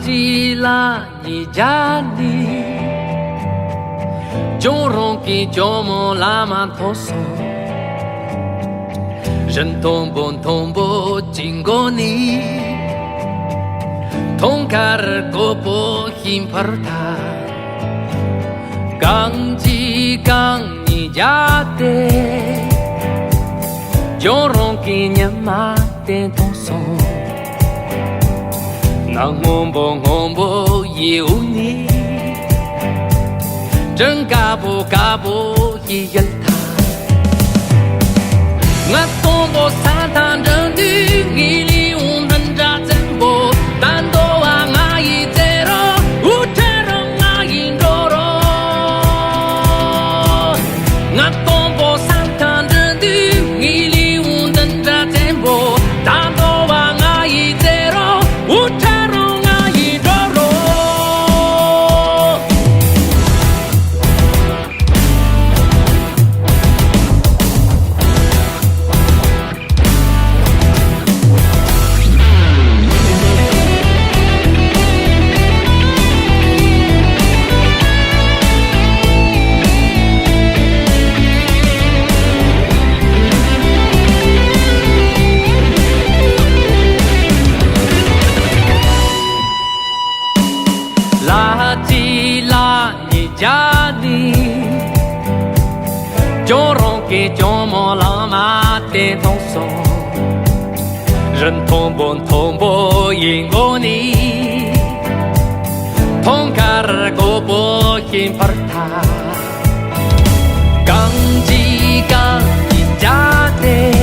吉拉尼加尼，就容易就莫拉曼托索，人同不经过你，同卡尔过不hin per他，刚吉刚尼加的，就容易年马的托索。那ngombo yêu ni Trân ca bố hi yal tha Ngắt tombo sa tan rừng đi Nghi li un thân ra chân bộ Tan đô à ngã y tê rô U tê rô ngã y rô rô Ngắt tombo sa tan rừng đi Nghi li un thân ra chân bộ Tan đô à ngã y tê rô U tê gia đình cho rong kê cho mò la ma tê thông so人同不因我你同卡尔过不因per他刚吉刚因家的